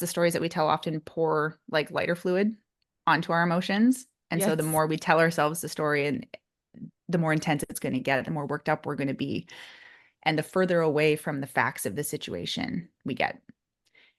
the stories that we tell often pour like lighter fluid onto our emotions. And so the Yes. more we tell ourselves the story and the more intense it's going to get, the more worked up we're going to be, and the further away from the facts of the situation we get.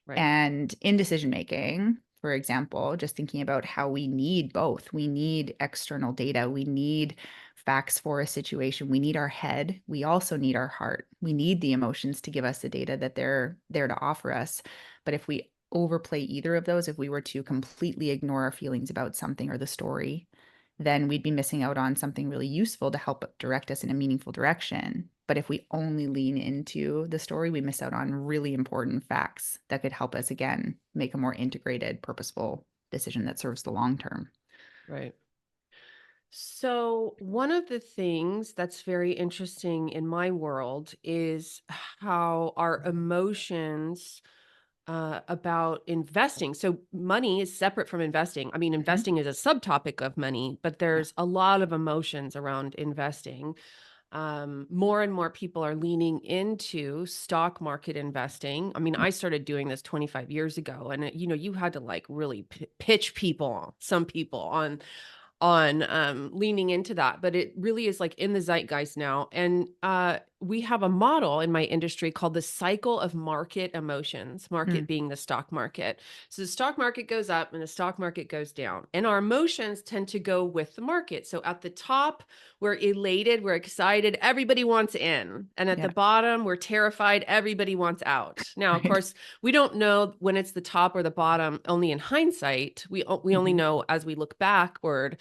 Right. And in decision making, for example, just thinking about how we need both. We need external data. We need facts for a situation. We need our head. We also need our heart. We need the emotions to give us the data that they're there to offer us. But if we overplay either of those, if we were to completely ignore our feelings about something or the story, then we'd be missing out on something really useful to help direct us in a meaningful direction. But if we only lean into the story, we miss out on really important facts that could help us, again, make a more integrated, purposeful decision that serves the long term. Right. So, one of the things that's very interesting in my world is how our emotions about investing. So, money is separate from investing. I mean, Mhm. investing is a subtopic of money, but Yeah. there's a lot of emotions around investing. More and more people are leaning into stock market investing. I mean, Yeah. I started doing this 25 years ago, and you had to like really pitch people, some people on leaning into that, but it really is like in the zeitgeist now. And we have a model in my industry called the cycle of market emotions, market Mm. being the stock market. So the stock market goes up and the stock market goes down, and our emotions tend to go with the market. So at the top, we're elated, we're excited, everybody wants in, and at the Yeah. bottom, we're terrified, everybody wants out. Now, of Right. course, we don't know when it's the top or the bottom only in hindsight. We only Mhm. know as we look backward.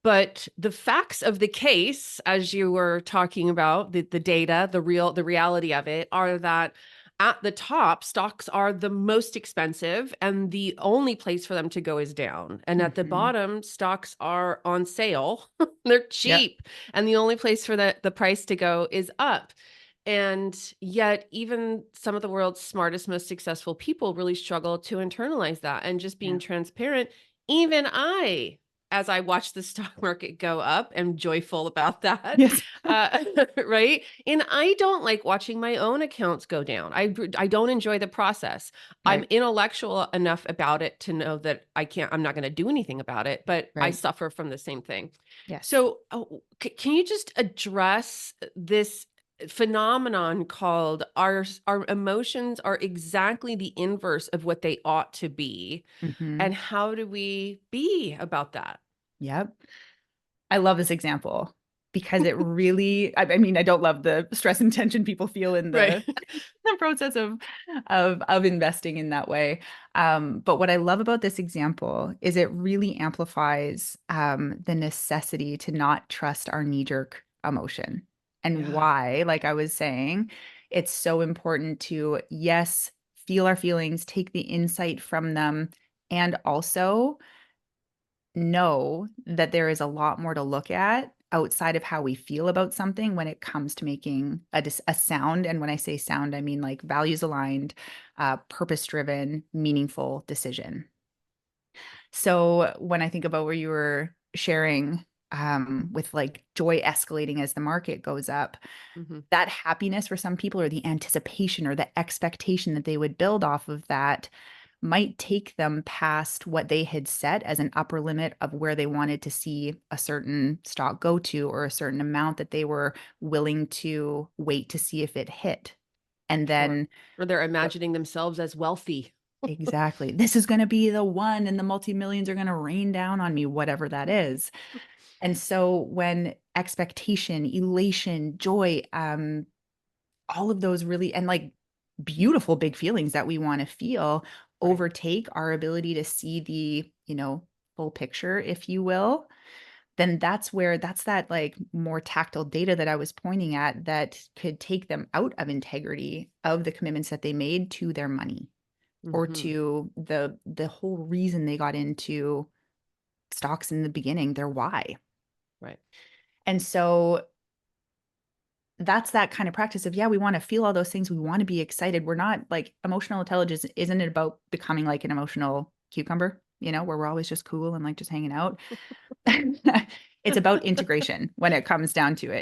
But the facts of the case, as you were talking about, the data, the reality of it are that at the top, stocks are the most expensive and the only place for them to go is down. And at the Mhm. bottom, stocks are on sale. They're Yep. cheap. And the only place for the price to go is up. And yet, even some of the world's smartest, most successful people really struggle to internalize that. And just being Yeah. transparent, even I, as I watch the stock market go up, am joyful about that. Yes. Right. And I don't like watching my own accounts go down. I don't enjoy the process. I'm Right. intellectual enough about it to know that I'm not going to do anything about it, but I Right. suffer from the same thing. Yes. So, can you just address this phenomenon called our emotions are exactly the inverse of what they ought to be, and Mhm. how do we be about that? Yep. I love this example because it really, I mean, I don't love the stress and tension people feel in Right. the process of investing in that way. But what I love about this example is it really amplifies the necessity to not trust our knee-jerk emotion. And Yeah. why, like I was saying, it's so important to, yes, feel our feelings, take the insight from them, and also know that there is a lot more to look at outside of how we feel about something when it comes to making a sound. And when I say sound, I mean like values aligned, purpose driven, meaningful decision. So when I think about where you were sharing with like joy escalating as the market goes up, Mhm. that happiness for some people or the anticipation or the expectation that they would build off of that might take them past what they had set as an upper limit of where they wanted to see a certain stock go to or a certain amount that they were willing to wait to see if it hit. And Sure. then Or they're imagining themselves as wealthy. exactly, this is going to be the one and the multi-millions are going to rain down on me, whatever that is. And so when expectation, elation, joy, all of those really and like beautiful big feelings that we want to feel Right. overtake our ability to see the, full picture, if you will, then that's that like more tactile data that I was pointing at that could take them out of integrity of the commitments that they made to their money or Mhm. to the whole reason they got into stocks in the beginning, their why. Right. And so that's that kind of practice of, yeah, we wanna feel all those things, we wanna be excited, we're not like emotional intelligence isn't it about becoming like an emotional cucumber, where we're always just cool and, like, just hanging out? It's about integration when it comes down to it.